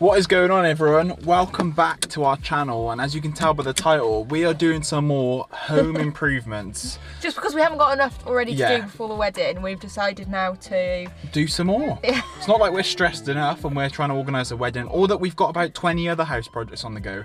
What is going on, everyone? Welcome back to our channel, and as you can tell by the title, we are doing some more home improvements. Just because we haven't got enough already to do before the wedding, we've decided now to do some more. It's not like we're stressed enough and we're trying to organise a wedding, or that we've got about 20 other house projects on the go.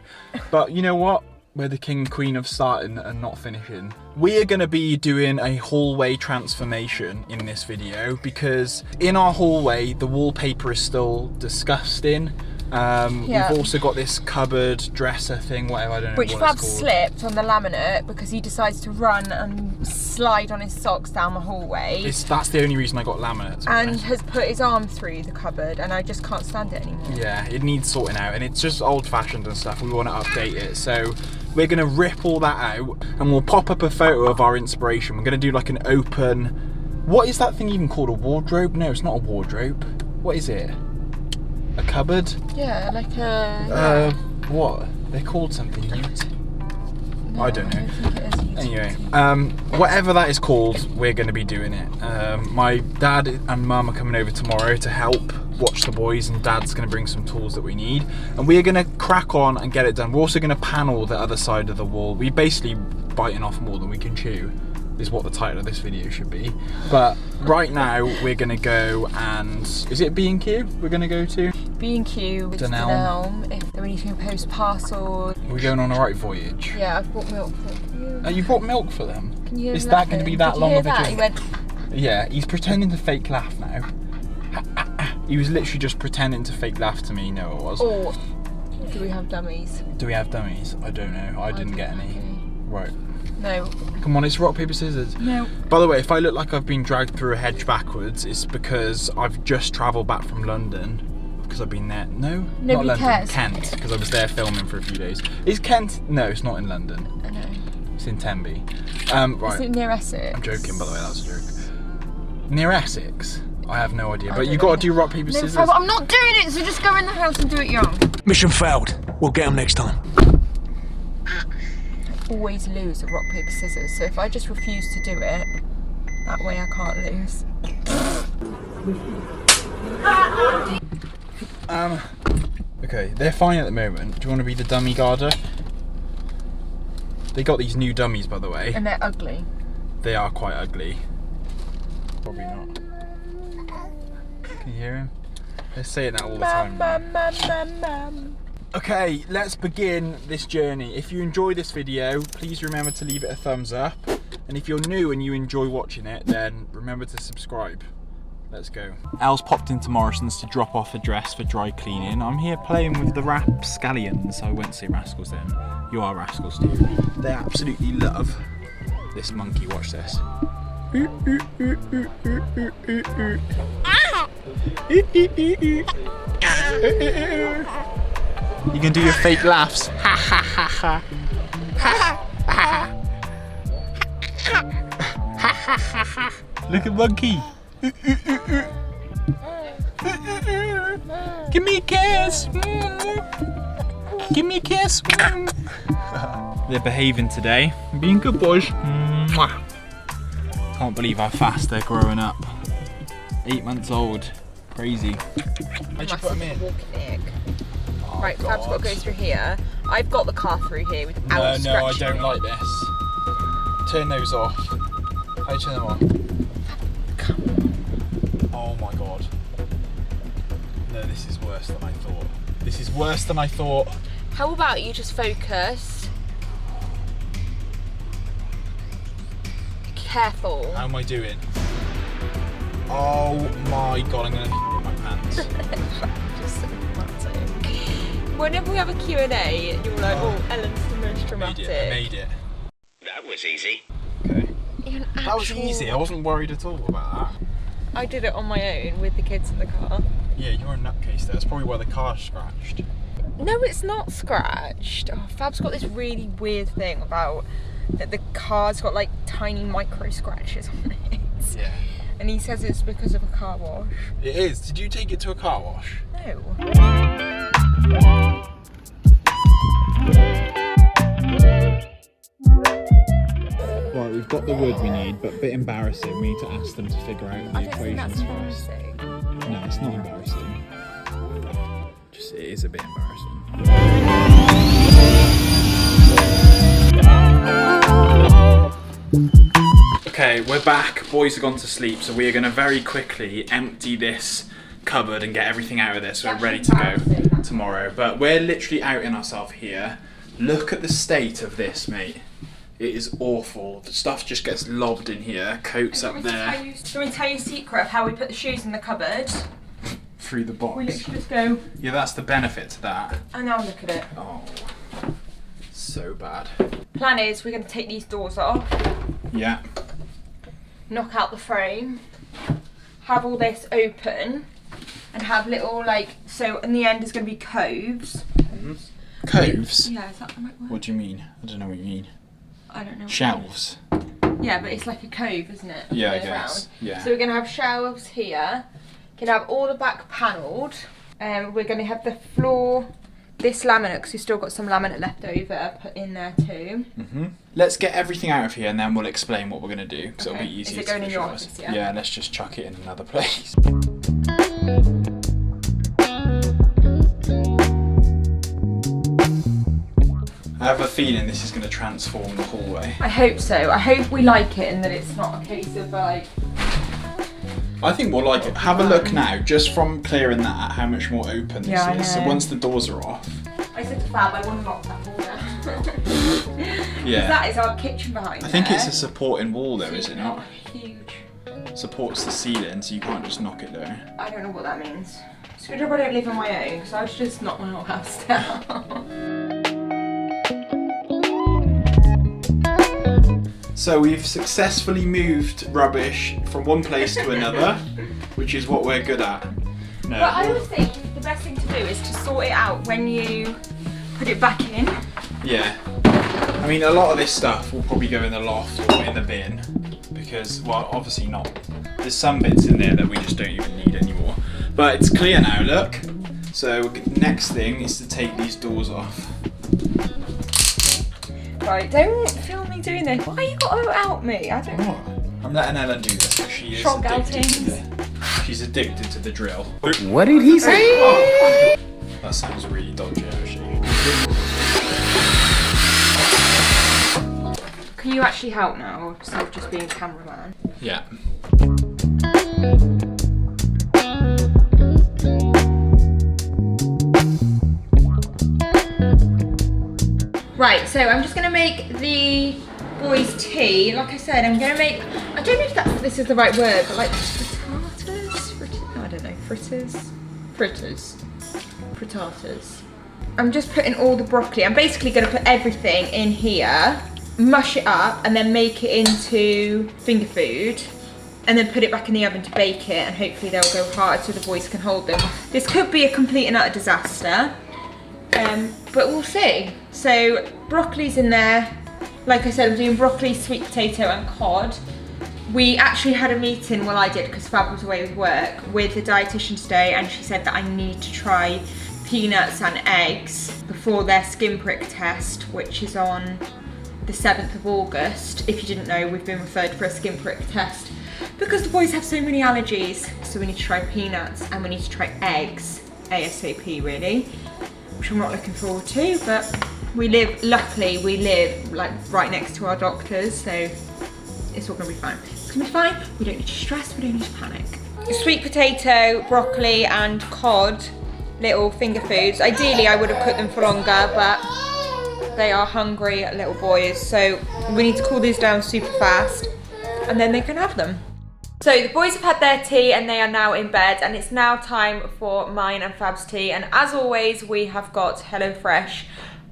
But you know what? We're the king and queen of starting and not finishing. We are going to be doing a hallway transformation in this video because in our hallway, the wallpaper is still disgusting. We've also got this cupboard dresser thing, whatever, I don't know which what Fab it's called. slipped on the laminate because he decides to run and slide on his socks down the hallway. That's the only reason I got laminate. And has put his arm through the cupboard, and I just can't stand it anymore. Yeah, it needs sorting out, and it's just old-fashioned and stuff. We want to update it, so we're going to rip all that out, and we'll pop up a photo of our inspiration. We're going to do like an open... What is that thing even called? A wardrobe? No, it's not a wardrobe. What is it? A cupboard? Yeah, like a... what? They're called something. No, I don't know. I think it is Anyway, whatever that is called, we're going to be doing it. My dad and mum are coming over tomorrow to help watch the boys, and dad's going to bring some tools that we need. And we're going to crack on and get it done. We're also going to panel the other side of the wall. We're basically biting off more than we can chew, is what the title of this video should be. But right now we're gonna go and is it B&Q we're gonna go to? B&Q with Denelm if we need to post parcels. Are we going on a right voyage? Yeah, I've bought milk for them. Oh, you bought milk for them? Can you hear Is him that going to be that long of a that? journey? He went... Yeah, he's pretending to fake laugh now. He was literally just pretending to fake laugh to me. No, it was. Or do we have dummies? Do we have dummies? I don't know. I didn't get any. Okay. Right. No. Come on, it's rock, paper, scissors. No. By the way, if I look like I've been dragged through a hedge backwards, it's because I've just travelled back from London. Because I've been there. No, not London. Cares. Kent, because I was there filming for a few days. Is Kent? No, it's not in London. I know. It's in Tenby. Right. Is it near Essex? I'm joking, by the way, that was a joke. Near Essex? I have no idea. But you don't got to know. do rock, paper, scissors. No, I'm not doing it, so just go in the house and do it young. Mission failed. We'll get them next time. Always lose at rock, paper, scissors, so if I just refuse to do it, that way I can't lose. Okay, they're fine at the moment. Do you want to be the dummy guarder? They got these new dummies, by the way. And they're ugly. They are quite ugly. Probably not. Can you hear him? They're saying that all the time. Okay, let's begin this journey. If you enjoy this video, please remember to leave it a thumbs up. And if you're new and you enjoy watching it, then remember to subscribe. Let's go. Al's popped into Morrison's to drop off a dress for dry cleaning. I'm here playing with the rapscallions. I won't say rascals then. You are rascals too. They absolutely love this monkey. Watch this. You can do your fake laughs. Ha ha ha ha. Look at monkey. Give me a kiss. Give me a kiss. They're behaving today. Being good boys. Can't believe how fast they're growing up. 8 months old. Crazy. How'd you put them in? Oh, right, Fab's got to go through here. I've got the car through here without No, I scratching don't it. like this. Turn those off. How do you turn them on? Oh my god. No, this is worse than I thought. This is worse than I thought. How about you just focus? Careful. How am I doing? Oh my god, I'm gonna in my pants. Just so dramatic. Whenever we have a Q&A, you're like, oh, Ellen's the most dramatic. I made it. That was easy. Okay. That was easy. I wasn't worried at all about that. I did it on my own with the kids in the car. Yeah, you're a nutcase there. That's probably why the car's scratched. No, it's not scratched. Oh, Fab's got this really weird thing about that the car's got like tiny micro scratches on it. Yeah. And he says it's because of a car wash. It is. Did you take it to a car wash? No. Right, we've got the wood we need, but a bit embarrassing. We need to ask them to figure out the I don't think that's equations first. embarrassing. No, it's not embarrassing. Just is. It is a bit embarrassing. Okay, we're back. Boys have gone to sleep, so we are going to very quickly empty this cupboard and get everything out of this so we're ready to go tomorrow. But we're literally outing ourselves here. Look at the state of this, mate. It is awful. The stuff just gets lobbed in here, coats up there. Do you want me to tell you a secret of how we put the shoes in the cupboard? Through the box. We literally just go. Yeah, that's the benefit to that. And now look at it. Oh, so bad. Plan is we're going to take these doors off. Yeah. Knock out the frame. Have all this open. And have little so in the end is going to be coves. Coves? Yeah, is that the right word? What do you mean? I don't know what you mean. I don't know. Shelves? Yeah, but it's like a cove, isn't it? Yeah, I Goes guess. round. Yeah. So we're going to have shelves here. Going to have all the back panelled. We're going to have the floor, this laminate, because we've still got some laminate left over, put in there too. Let's get everything out of here and then we'll explain what we're going to do, because it'll be Okay. easier Is it to going in your visualise. office, yeah? Yeah, let's just chuck it in another place. I have a feeling this is going to transform the hallway. I hope so. I hope we like it and that it's not a case of I think we'll like it. Have a look now, just from clearing that, how much more open this Yeah, I is. So know. once the doors are off. I said to Fab, I want to lock that wall down. Yeah. That is our kitchen behind I think there. it's a supporting wall though, is it not? Huge. Supports the ceiling, so you can't just knock it down. I don't know what that means. It's good job I don't live on my own, so I should just knock my whole house down. So we've successfully moved rubbish from one place to another, which is what we're good at. No. But I always think the best thing to do is to sort it out when you put it back in. Yeah. I mean, a lot of this stuff will probably go in the loft or in the bin because, well, obviously not. There's some bits in there that we just don't even need anymore. But it's clear now, look. So next thing is to take these doors off. Right, don't film me doing this. Why you got to out me? I don't know. I'm letting Ellen do this because she is Shock addicted to outings. She's addicted to the drill. What did he say? That sounds really dodgy, actually. Can you actually help now instead of just being cameraman? Yeah. Right, so I'm just going to make the boys' tea. Like I said, I'm going to make, I don't know if this is the right word, but like frittatas? I don't know, frittatas. I'm just putting all the broccoli. I'm basically going to put everything in here, mush it up, and then make it into finger food. And then put it back in the oven to bake it, and hopefully they'll go hard so the boys can hold them. This could be a complete and utter disaster. But we'll see. So broccoli's in there. Like I said, I'm doing broccoli, sweet potato and cod. We actually had a meeting, well I did because Fab was away with work, with the dietitian today, and she said that I need to try peanuts and eggs before their skin prick test, which is on the 7th of August. If you didn't know, we've been referred for a skin prick test because the boys have so many allergies. So we need to try peanuts and we need to try eggs ASAP really, which I'm not looking forward to, but luckily we live like right next to our doctors, so it's all gonna be fine. It's gonna be fine, we don't need to stress, we don't need to panic. Sweet potato, broccoli and cod, little finger foods. Ideally I would have cooked them for longer, but they are hungry little boys, so we need to cool these down super fast and then they can have them. So the boys have had their tea and they are now in bed, and it's now time for mine and Fab's tea, and as always we have got HelloFresh,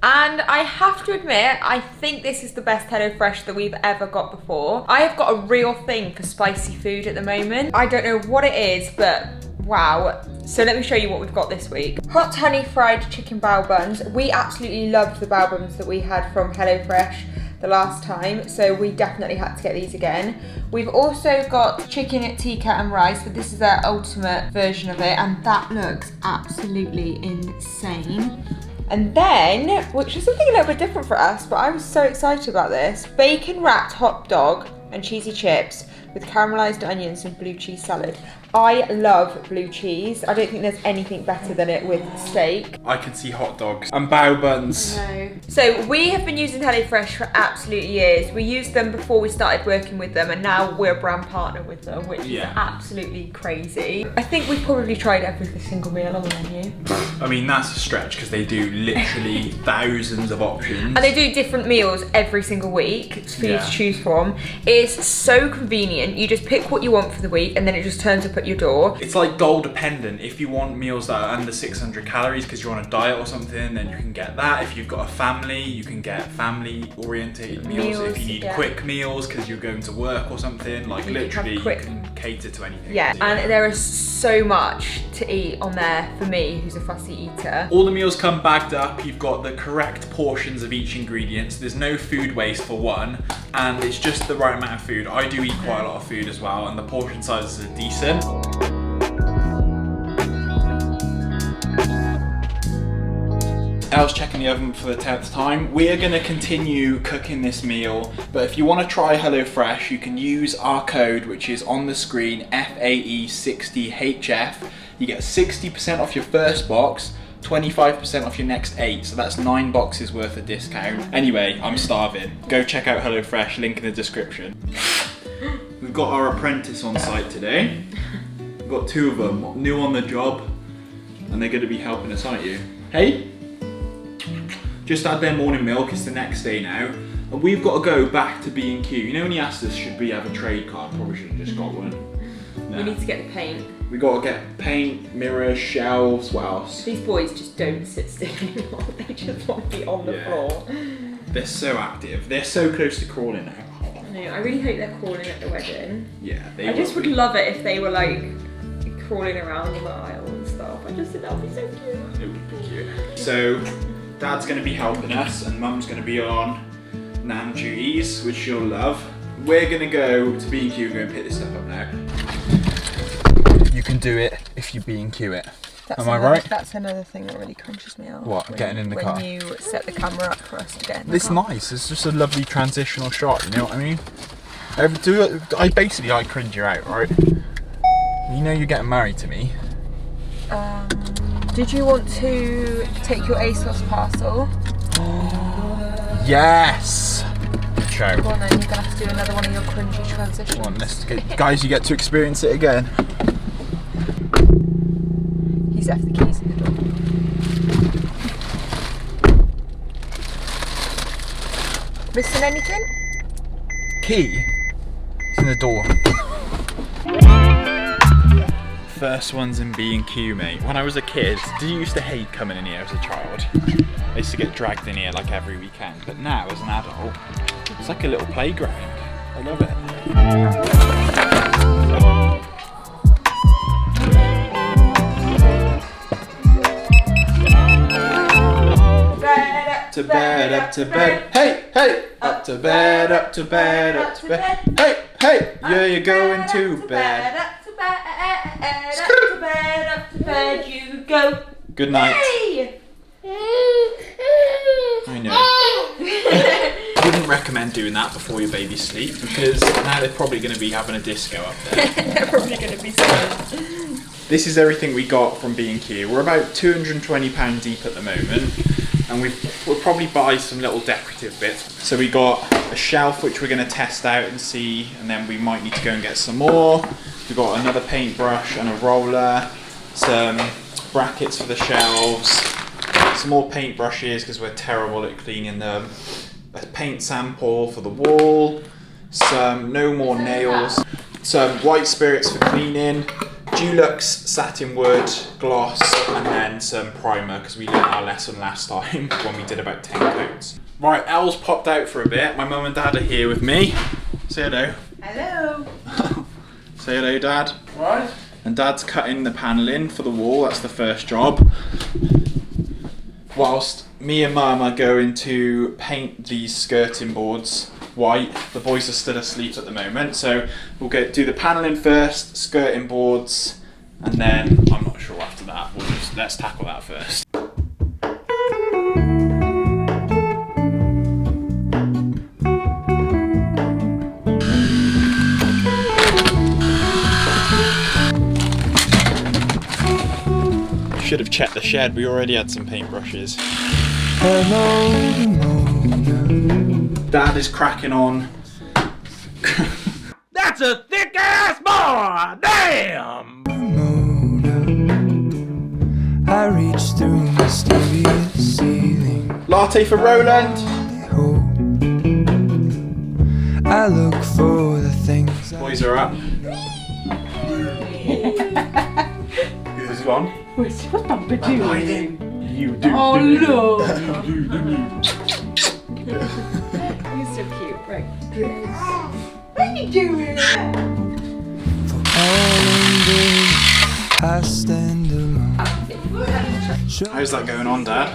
and I have to admit I think this is the best HelloFresh that we've ever got before. I have got a real thing for spicy food at the moment. I don't know what it is, but wow. So let me show you what we've got this week. Hot honey fried chicken bao buns. We absolutely loved the bao buns that we had from HelloFresh the last time, so we definitely had to get these again. We've also got chicken tikka and rice, but this is their ultimate version of it, and that looks absolutely insane. And then, which is something a little bit different for us, but I was so excited about this, bacon wrapped hot dog and cheesy chips, with caramelised onions and blue cheese salad. I love blue cheese. I don't think there's anything better than it with steak. I can see hot dogs and bao buns. No. So we have been using HelloFresh for absolute years. We used them before we started working with them, and now we're a brand partner with them, which is absolutely crazy. I think we've probably tried every single meal on the menu. I mean, that's a stretch because they do literally thousands of options. And they do different meals every single week for you to choose from. It's so convenient. You just pick what you want for the week and then it just turns up at your door. It's like goal dependent. If you want meals that are under 600 calories because you're on a diet or something, then you can get that. If you've got a family, you can get family orientated meals. If you need quick meals because you're going to work or something, like literally you can cater to anything. Yeah, and there is so much to eat on there for me, who's a fussy eater. All the meals come bagged up. You've got the correct portions of each ingredient. So there's no food waste for one, and it's just the right amount of food. I do eat quite a lot of food as well, and the portion sizes are decent. Elle's checking the oven for the 10th time. We are going to continue cooking this meal, but if you want to try HelloFresh, you can use our code, which is on the screen, FAE60HF. You get 60% off your first box, 25% off your next 8, so that's 9 boxes worth of discount. Anyway, I'm starving. Go check out HelloFresh, link in the description. We've got our apprentice on site today. We've got 2 of them, new on the job, and they're going to be helping us, aren't you? Hey? Just had their morning milk, it's the next day now, and we've got to go back to B&Q. You know when he asked us, should we have a trade card? Probably should have just got one. No. We need to get the paint. We got to get paint, mirrors, shelves, what else? These boys just don't sit still anymore, they just want to be on the floor. They're so active, they're so close to crawling now. I know, I really hope they're crawling at the wedding. Yeah, I just would love it if they were like crawling around the aisle and stuff. I just think that would be so cute. It would be cute. So, Dad's going to be helping us and Mum's going to be on nan duties, which you'll love. We're going to go to B&Q and go and pick this stuff up now. You can do it if you B&Q it. Am I right? That's another thing that really crunches me out. What, getting in the car? When you set the camera up for us to get in the car. It's nice, it's just a lovely transitional shot, you know what I mean? I cringe you out, right? You know you're getting married to me. Did you want to take your ASOS parcel? Yes! Show. Go on then, you're going to have to do another one of your cringy transitions. Come on, guys, you get to experience it again. He's left the keys in the door. Missing anything? Key? It's in the door. First one's in B&Q, mate. When I was a kid, did you used to hate coming in here as a child? I used to get dragged in here like every weekend, but now as an adult, it's like a little playground. I love it. To bed, up to bed, hey, hey! Up to bed, up to bed, up to bed, hey, hey! Yeah, you're going to bed. Up to bed, you go. Good night. Hey! I know. Wouldn't recommend doing that before your baby's asleep because now they're probably going to be having a disco up there. They're probably going to be scared. This is everything we got from B&Q. We're about £220 deep at the moment, and we'll probably buy some little decorative bits. So we got a shelf which we're going to test out and see, and then we might need to go and get some more. We've got another paintbrush and a roller, some brackets for the shelves, some more paintbrushes because we're terrible at cleaning them, a paint sample for the wall, some no more nails, some white spirits for cleaning, Dulux satin wood gloss, and then some primer because we learned our lesson last time when we did about 10 coats. Right, Elle's popped out for a bit. My mum and dad are here with me. Say hello. Hello. Say hello, Dad. Right. And Dad's cutting the panelling for the wall. That's the first job. Whilst me and Mum are going to paint these skirting boards white. The boys are still asleep at the moment, so we'll do the panelling first, skirting boards, and then I'm not sure after that. Let's tackle that first. should have checked the shed. We already had some paintbrushes. Dad is cracking on. That's a thick ass boy! Damn! I reach through mysterious ceiling. Latte for Roland. I look for the things Boys are up. Who's gone? What's Papa doing? You do. Oh look! You do. He's so cute, right? What are you doing? I stand alone. How's that going on, Dad?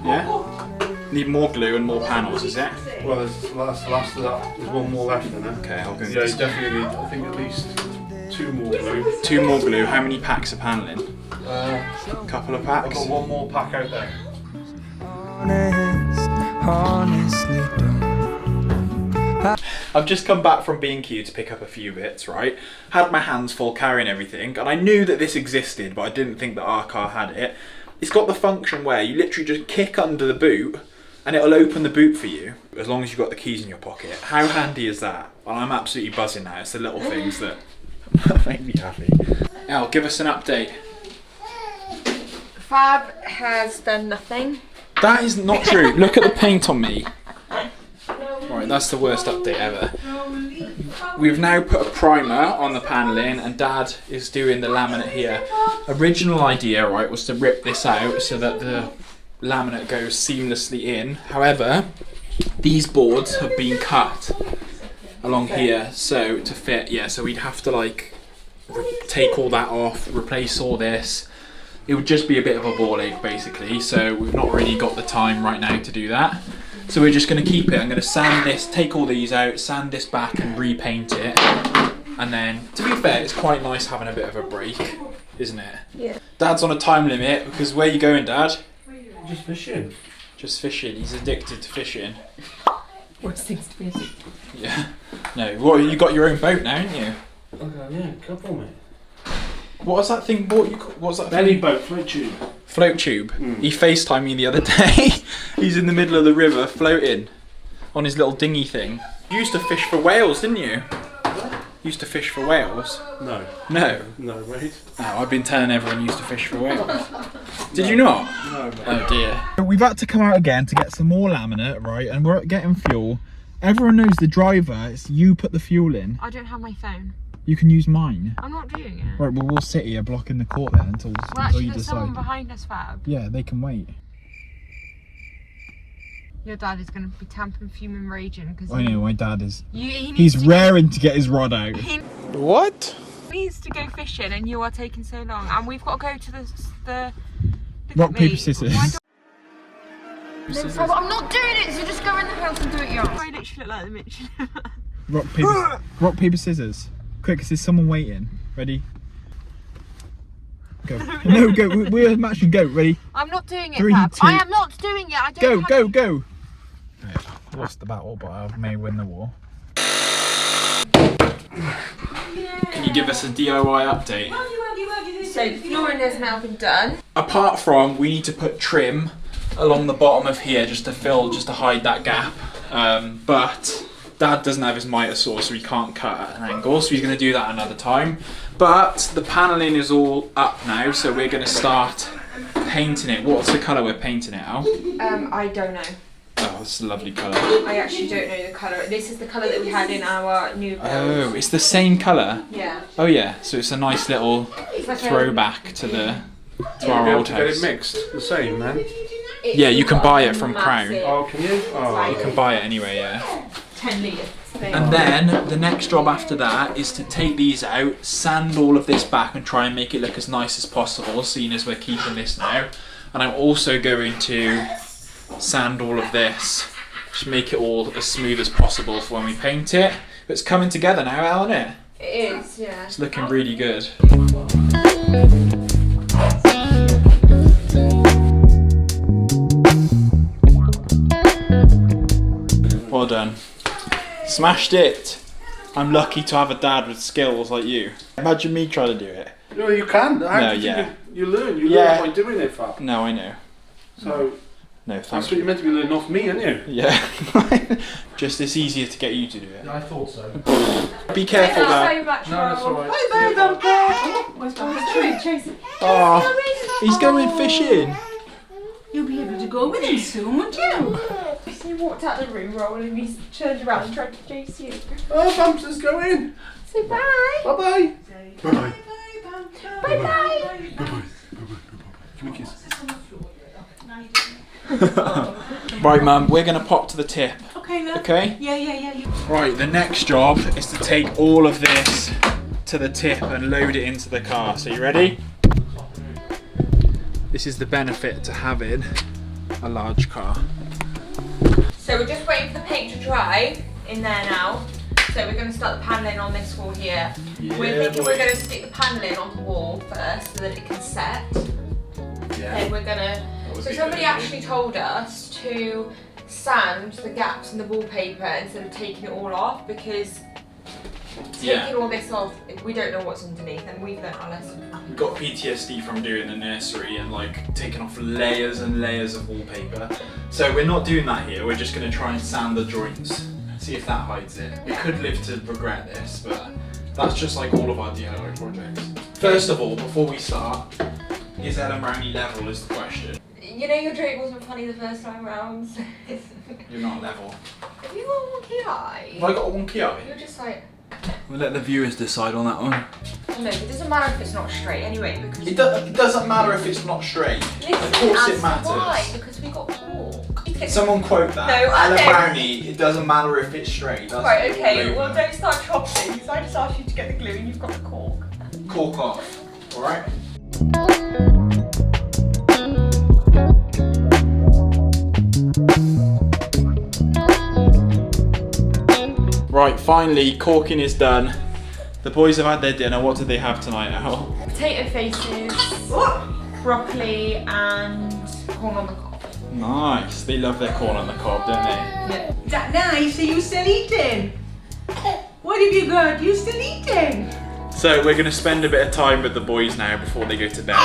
Yeah? Need more glue and more panels, is it? Well, that's the last of that. There's one more left in there. Okay, I'll go. Yeah, you definitely need, I think, at least 2 more glue. 2 more glue. How many packs of paneling? A couple of I've packs. got 1 more pack out there. Honestly don't. I've just come back from B&Q to pick up a few bits, right? Had my hands full carrying everything, and I knew that this existed, but I didn't think that our car had it. It's got the function where you literally just kick under the boot, and it'll open the boot for you, as long as you've got the keys in your pocket. How handy is that? Well, I'm absolutely buzzing now. It's the little things that make me happy. Elle, give us an update. Fab has done nothing. That is not true. Look at the paint on me. Right, that's the worst update ever. We've now put a primer on the panelling and Dad is doing the laminate here. Original idea, right, was to rip this out so that the laminate goes seamlessly in. However, these boards have been cut along here so to fit, yeah, so we'd have to like take all that off, replace all this. It would just be a bit of a ball ache basically, so we've not really got the time right now to do that. So we're just going to keep it. I'm going to sand this, take all these out, sand this back and repaint it. And then, to be fair, it's quite nice having a bit of a break, isn't it? Yeah. Dad's on a time limit because where are you going, Dad? Just fishing. Just fishing. He's addicted to fishing. Worst things to be addicted. Yeah. No, what, you got your own boat now, haven't you? Okay, yeah, couple, mate. What was that thing? What was that? Belly boat, float tube. Float tube. He FaceTimed me the other day. He's in the middle of the river floating on his little dinghy thing. You used to fish for whales, didn't you? Used to fish for whales? No. No. No, mate. Oh, I've been telling everyone used to fish for whales. Did you not? No, mate. Oh dear. We've had to come out again to get some more laminate, right? And we're getting fuel. Everyone knows the driver. It's you put the fuel in. I don't have my phone. You can use mine. I'm not doing it. Right, well we'll sit here blocking the court then until Well, you actually, there's someone decide. behind us, Fab. Yeah, they can wait. Your dad is going to be tamping, fuming, raging because I know, my dad is. he needs He's to raring to get his rod out. He What? needs to go fishing, and you are taking so long. And we've got to go to the look Rock, at me. paper, scissors. Why don't- Fab, I'm not doing it. So just go in the house and do it yourself. I literally look like the Mitchell. Rock, paper, scissors. Quick, 'cause there's someone waiting. Ready? Go. No, go. We're matching. Go. Ready? I'm not doing it, 3, Fab. 2. I am not doing it. I don't Go, have go, to- go. Right, I lost the battle, but I may win the war. Can you give us a DIY update? So the flooring has now been done. Apart from, we need to put trim along the bottom of here just to hide that gap. But Dad doesn't have his mitre saw, so he can't cut at an angle, so he's going to do that another time. But the panelling is all up now, so we're going to start painting it. What's the colour we're painting it, Al? I don't know. Oh, it's a lovely colour. I actually don't know the colour. This is the colour that we had in our new build. Oh, it's the same colour? Yeah. Oh yeah, so it's a nice little It's like throwback to our You have old to get house. it mixed, the same, man. Yeah, you can buy it from Crown. Oh, can you? Oh, You can buy it anyway, yeah. 10 litres. And then the next job after that is to take these out, sand all of this back and try and make it look as nice as possible, seeing as we're keeping this now. And I'm also going to sand all of this, just make it all as smooth as possible for when we paint it. But it's coming together now, Al, isn't it? It is, yeah. It's looking really good. Well done. Smashed it. I'm lucky to have a dad with skills like you. Imagine me trying to do it. No, you can. No, yeah. You learn Yeah. by doing it, Fab. No, I know. So No, that's thanks. what you're meant to be learning off me, aren't you? Yeah. Just it's easier to get you to do it. I thought so. Be careful Thank you though. so much, No, that's Rob. alright. Oh, he's going fishing. You'll be able to go with him soon, won't you? He walked out of the room, Roll, and he turned around and tried to chase you. Oh, Bumps is going. Say bye. Bye-bye. Bye-bye. Bye bye. Give me a kiss. Right, Mum, we're going to pop to the tip. Okay, love. Okay? Yeah. Right, the next job is to take all of this to the tip and load it into the car. So you ready? This is the benefit to having a large car. So we're just waiting for the paint to dry in there now. So we're going to start the paneling on this wall here. We're thinking we're going to stick the paneling on the wall first so that it can set. Then we're going to... So somebody actually told us to sand the gaps in the wallpaper instead of taking it all off, because taking all this off, we don't know what's underneath, and we've learnt our lesson. We got PTSD from doing the nursery and like taking off layers and layers of wallpaper. So we're not doing that here. We're just going to try and sand the joints, see if that hides it. We could live to regret this, but that's just like all of our DIY projects. First of all, before we start, is Ellen Brownie level is the question. You know your joke wasn't funny the first time round. You're not level. Have you got a wonky eye? Have I got a wonky eye? You're just like... We'll let the viewers decide on that one. Oh no, it doesn't matter if it's not straight anyway, because... It doesn't matter if it's not straight. Listen, Of course it as to matters. Why? Because we got cork. Someone quote that. No, I Ellen don't. Brownie, it doesn't matter if it's straight. That's Right, the okay, glue. well don't start chopping, because I just asked you to get the glue and you've got the cork. Cork off, alright? Right, finally, corking is done. The boys have had their dinner. What do they have tonight, Al? Potato faces, broccoli and corn on the cob. Nice. They love their corn on the cob, don't they? Is that nice? Are you still eating? What have you got? You still eating? So we're going to spend a bit of time with the boys now before they go to bed,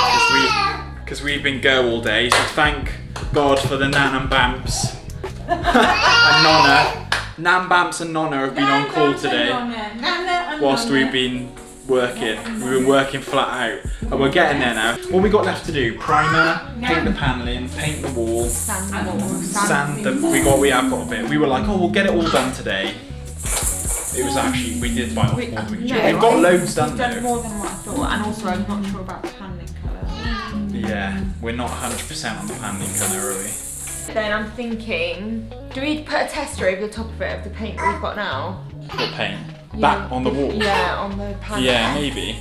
because we've been go all day. So thank God for the Nan and Bamps and Nonna. Nan, Bamps and Nonna have been on call today whilst we've been working. We've been working flat out, and we're getting there now. What we got left to do? Primer, paint the paneling, paint the wall, sand the. We have got a bit. We were like, oh, we'll get it all done today. It was actually, we did bite off more than we should. We've got loads done We've done though. more than what I thought, and also I'm not sure about the paneling colour. Yeah, we're not 100% on the paneling colour, are we? Then I'm thinking, do we put a tester over the top of it of the paint that we've got now? What paint? That on the wall? Yeah, on the panel. Yeah, maybe.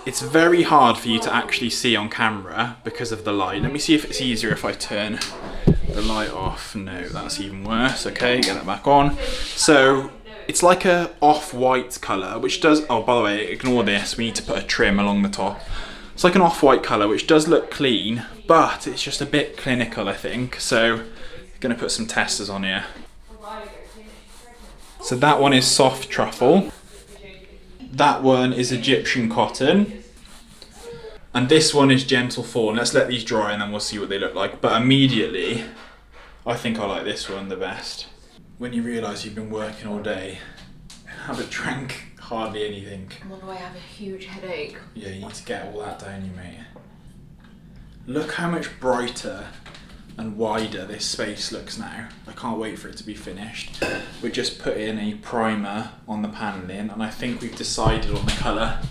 It's very hard for you to actually see on camera because of the light. Let me see if it's easier if I turn the light off. No, that's even worse. Okay, get that back on. So it's like a off-white colour, which does, oh, by the way, ignore this. We need to put a trim along the top. It's like an off-white colour, which does look clean, but it's just a bit clinical, I think. So I'm going to put some testers on here. So that one is soft truffle. That one is Egyptian cotton. And this one is gentle fawn. Let's let these dry and then we'll see what they look like. But immediately, I think I like this one the best. When you realise you've been working all day, haven't drank hardly anything. I'm on the way, I have a huge headache. Yeah, you need to get all that down you, mate. Look how much brighter and wider this space looks now. I can't wait for it to be finished. We're just putting a primer on the paneling, and I think we've decided on the colour,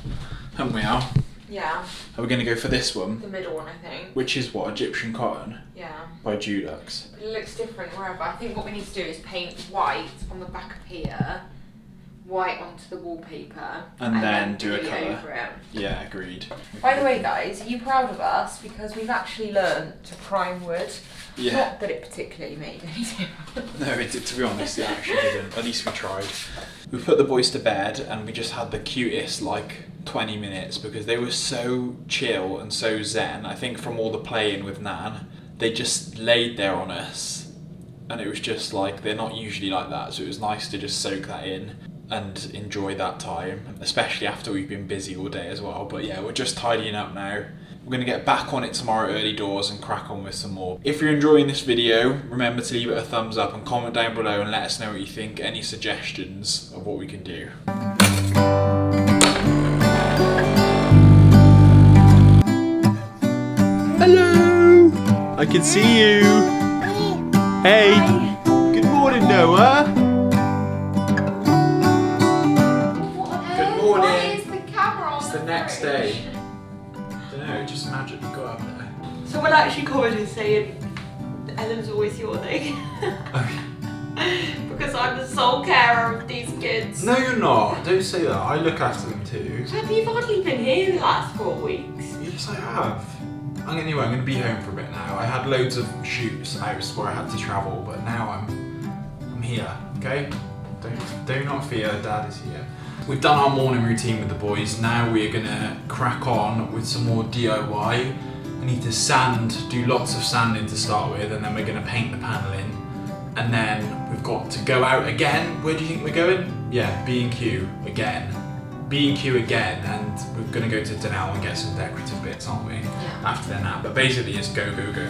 haven't we, Al? Yeah, Are we going to go for this one? the middle one I think. Which is what? Egyptian cotton Yeah. by Dulux. But it looks different wherever. I think what we need to do is paint white on the back of here, white onto the wallpaper, And then do a blue colour. over it. Yeah, agreed. By the way guys, are you proud of us? Because we've actually learnt to prime wood. Yeah. Not that it particularly made any difference. No, it did, to be honest, it actually didn't. At least we tried. We put the boys to bed and we just had the cutest, 20 minutes because they were so chill and so zen. I think from all the playing with Nan, they just laid there on us and it was just they're not usually like that. So it was nice to just soak that in and enjoy that time, especially after we've been busy all day as well. But yeah, we're just tidying up now. We're going to get back on it tomorrow early doors and crack on with some more. If you're enjoying this video, remember to leave it a thumbs up and comment down below and let us know what you think, any suggestions of what we can do. Hello! I can see you! Hey! Good morning, Noah! Good morning! Why is the camera on It's the next day. No, just imagine you got up there. Someone actually commented saying Ellen's always yawning. Because I'm the sole carer of these kids. No, you're not. Don't say that. I look after them too. Have you hardly been here the last 4 weeks? Yes, I have. Anyway, I'm going to be home for a bit now. I had loads of shoots out where I had to travel, but now I'm here. Okay? Do not fear. Dad is here. We've done our morning routine with the boys. Now we're gonna crack on with some more DIY. I need to do lots of sanding to start with, and then we're gonna paint the paneling. And then we've got to go out again. Where do you think we're going? Yeah, B&Q again. B&Q again, and we're gonna go to Denell and get some decorative bits, aren't we? Yeah. After the nap. But basically it's go, go, go.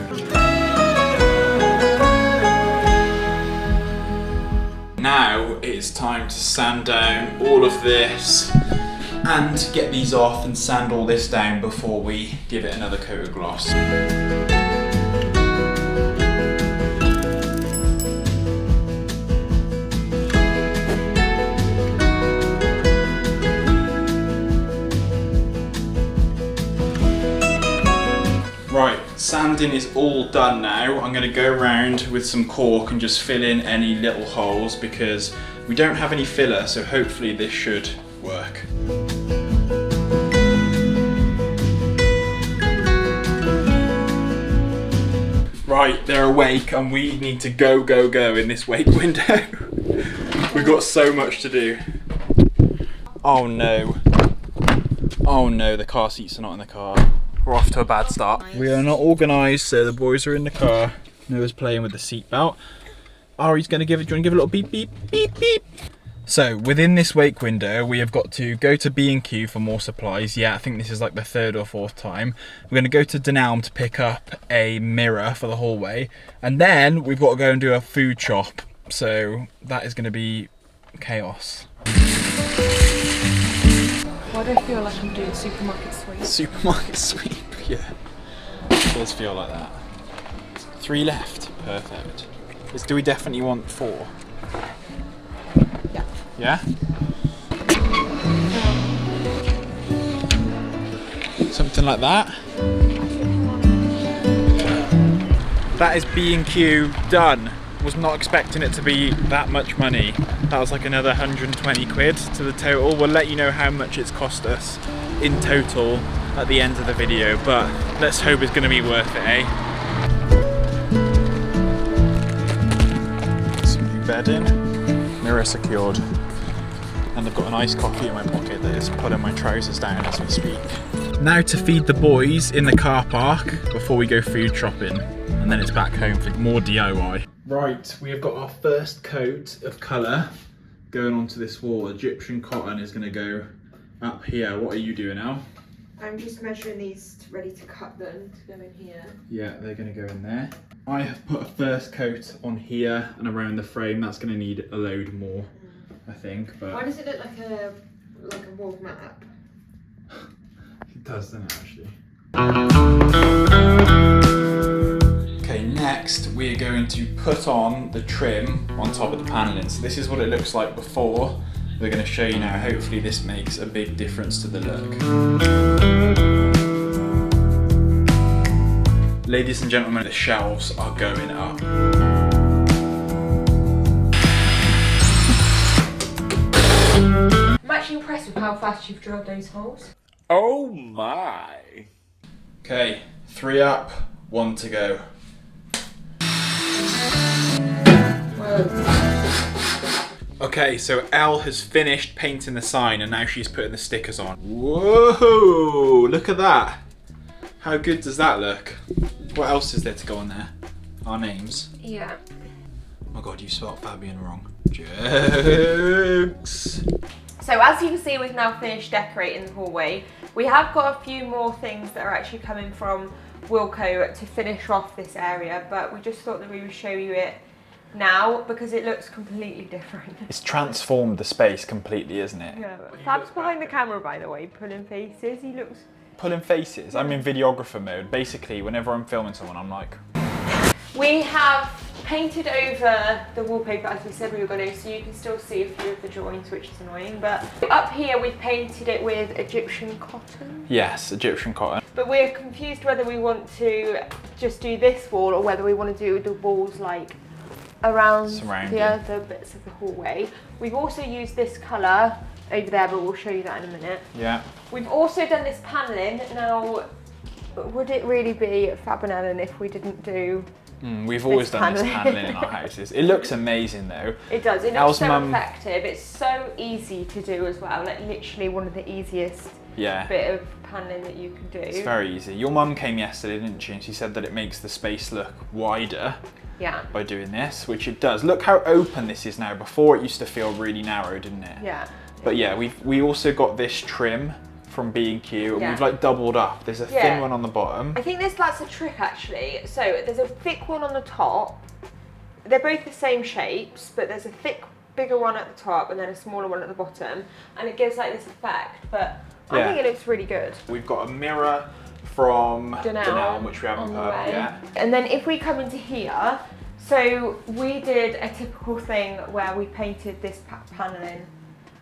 Now it's time to sand down all of this and get these off and sand all this down before we give it another coat of gloss. Right, sanding is all done now. I'm going to go around with some cork and just fill in any little holes because we don't have any filler, so hopefully this should work. Right, they're awake and we need to go, go, go in this wake window. We've got so much to do. Oh no. Oh no, the car seats are not in the car. We're off to a bad start. We are not organised, so the boys are in the car. Noah's playing with the seatbelt. Ari's going to give it, do you want to give it a little beep, beep, beep, beep? So, within this wake window, we have got to go to B&Q for more supplies. Yeah, I think this is like the 3rd or 4th time. We're going to go to Denell to pick up a mirror for the hallway. And then we've got to go and do a food shop. So, that is going to be chaos. Why do I feel like I'm doing supermarket sweep? Supermarket sweep, yeah. It does feel like that. 3 left, perfect. Do we definitely want 4? Yeah. Yeah? Something like that. That is B&Q done. Was not expecting it to be that much money. That was like another 120 quid to the total. We'll let you know how much it's cost us in total at the end of the video, but let's hope it's going to be worth it, eh? Some new bedding, mirror secured, and I've got an iced coffee in my pocket that is pulling my trousers down as we speak. Now to feed the boys in the car park before we go food shopping, and then it's back home for more DIY. Right, we have got our first coat of colour going onto this wall. Egyptian cotton is going to go up here. What are you doing now? I'm just measuring these ready to cut them to go in here. Yeah, they're going to go in there. I have put a first coat on here and around the frame. That's going to need a load more, I think. But why does it look like a world map? It does, doesn't it, actually? Okay, next we're going to put on the trim on top of the paneling. So this is what it looks like before. We're going to show you now. Hopefully this makes a big difference to the look. Ladies and gentlemen, the shelves are going up. I'm actually impressed with how fast you've drilled those holes. Oh my. Okay, 3 up, 1 to go. Okay, so Elle has finished painting the sign and now she's putting the stickers on. Whoa, look at that. How good does that look? What else is there to go on there? Our names. Yeah. Oh my god, you spelled Fabien wrong. Jokes. So as you can see, we've now finished decorating the hallway We have got a few more things that are actually coming from Wilko to finish off this area, but we just thought that we would show you it now because it looks completely different. It's transformed the space completely, isn't it? Yeah, Fab's behind the camera, by the way, pulling faces. He looks... Pulling faces? I'm in videographer mode. Basically, whenever I'm filming someone, I'm like... We have painted over the wallpaper as we said we were going to, so you can still see a few of the drawings, which is annoying, but up here we've painted it with Egyptian cotton. Yes, Egyptian cotton. But we're confused whether we want to just do this wall or whether we want to do the walls like around the other bits of the hallway. We've also used this colour over there, but we'll show you that in a minute. Yeah. We've also done this panelling. Now, would it really be fab&ell if we didn't do we've always done this panelling in our houses. It looks amazing though. It does, it looks so effective. It's so easy to do as well, like literally one of the easiest bit of panelling that you can do. It's very easy. Your mum came yesterday, didn't she? And she said that it makes the space look wider by doing this, which it does. Look how open this is now. Before it used to feel really narrow, didn't it? Yeah. But yeah, we also got this trim from B&Q, and we've like doubled up. There's a thin one on the bottom. I think that's a trick actually. So there's a thick one on the top. They're both the same shapes, but there's a thick, bigger one at the top and then a smaller one at the bottom, and it gives like this effect. But I think it looks really good. We've got a mirror from Danelle, which we haven't put up yet. And then if we come into here, so we did a typical thing where we painted this panelling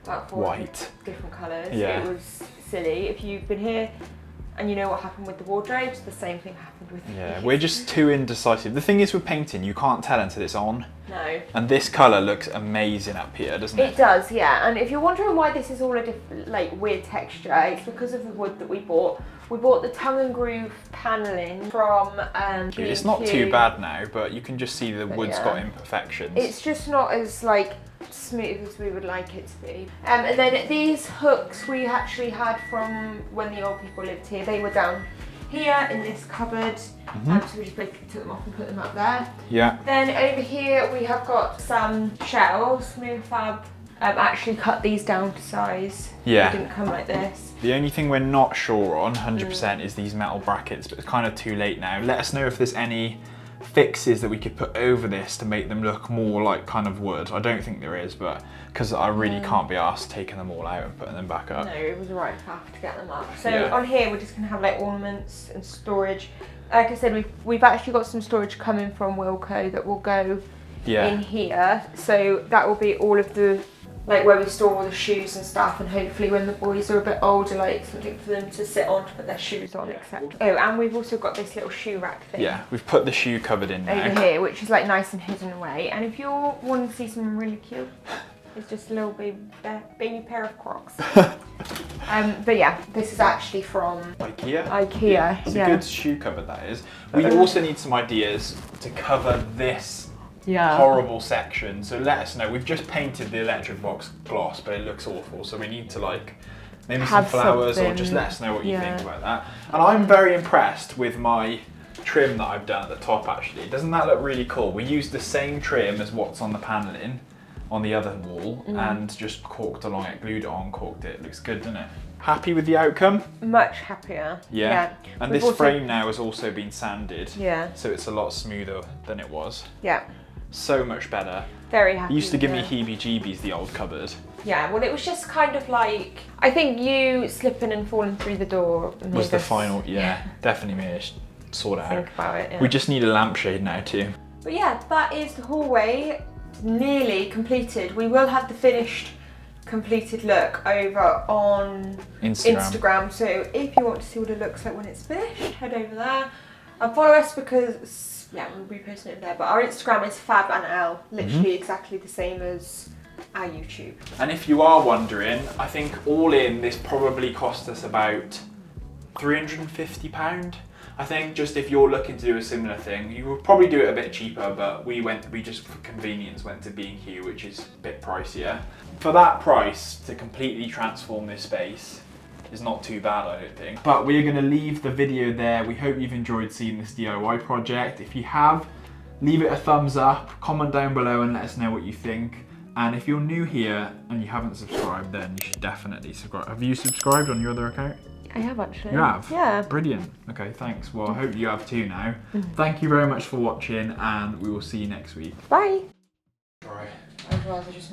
about 4 different colours. Yeah. It was silly. If you've been here and you know what happened with the wardrobes, the same thing happened with these. We're just too indecisive. The thing is with painting, you can't tell until it's on. No. And this colour looks amazing up here, doesn't it? It does, yeah. And if you're wondering why this is all a different, like, weird texture, it's because of the wood that we bought. We bought the tongue and groove panelling from It's not too bad now, but you can just see the wood's got imperfections. It's just not as like smooth as we would like it to be. And then these hooks we actually had from when the old people lived here. They were down here in this cupboard, so we just basically took them off and put them up there. Yeah. Then over here we have got some shells. Me and Fab actually cut these down to size. Yeah. They didn't come like this. The only thing we're not sure on 100% is these metal brackets, but it's kind of too late now. Let us know if there's any fixes that we could put over this to make them look more like kind of wood. I don't think there is, but because I really can't be arsed taking them all out and putting them back up. No, it was the right path to get them up. So on here we're just gonna have like ornaments and storage. Like I said, we've actually got some storage coming from Wilko that will go in here. So that will be all of the, like where we store all the shoes and stuff, and hopefully when the boys are a bit older, like something for them to sit on to put their shoes on, etc. Oh, and we've also got this little shoe rack thing. Yeah, we've put the shoe cupboard in now. Over here, which is like nice and hidden away. And if you're wanting to see something really cute, it's just a little baby pair of Crocs. But yeah, this is actually from IKEA. It's a good shoe cupboard, that is. We also need some ideas to cover this horrible section, so let us know. We've just painted the electric box gloss, but it looks awful, so we need to like maybe some flowers or just let us know what you think about that. And I'm very impressed with my trim that I've done at the top actually. Doesn't that look really cool? We used the same trim as what's on the panelling on the other wall and just corked along it, glued it on, corked it. It looks good, doesn't it? Happy with the outcome? Much happier. Yeah. And this frame now has also been sanded. Yeah. So it's a lot smoother than it was. Yeah. So much better. Very happy. It used to give me heebie-jeebies, the old cupboard. Yeah, well it was just kind of like, I think you slipping and falling through the door was the final, definitely made us sort it out. Think about it, We just need a lampshade now too. But yeah, that is the hallway nearly completed. We will have the finished completed look over on Instagram. So if you want to see what it looks like when it's finished, head over there and follow us because we'll be posting it there. But our Instagram is fab&ell, literally exactly the same as our YouTube. And if you are wondering, I think all in this probably cost us about £350. I think just if you're looking to do a similar thing, you would probably do it a bit cheaper, but we just for convenience went to B&Q, which is a bit pricier. For that price, to completely transform this space is not too bad, I don't think. But we're going to leave the video there. We hope you've enjoyed seeing this DIY project. If you have, leave it a thumbs up, comment down below and let us know what you think. And if you're new here and you haven't subscribed, then you should definitely subscribe. Have you subscribed on your other account? Yeah. I have actually. You have? Yeah. Brilliant. Okay, thanks. Well, I hope you have too now. Thank you very much for watching, and we will see you next week. Bye. Alright. I'd rather just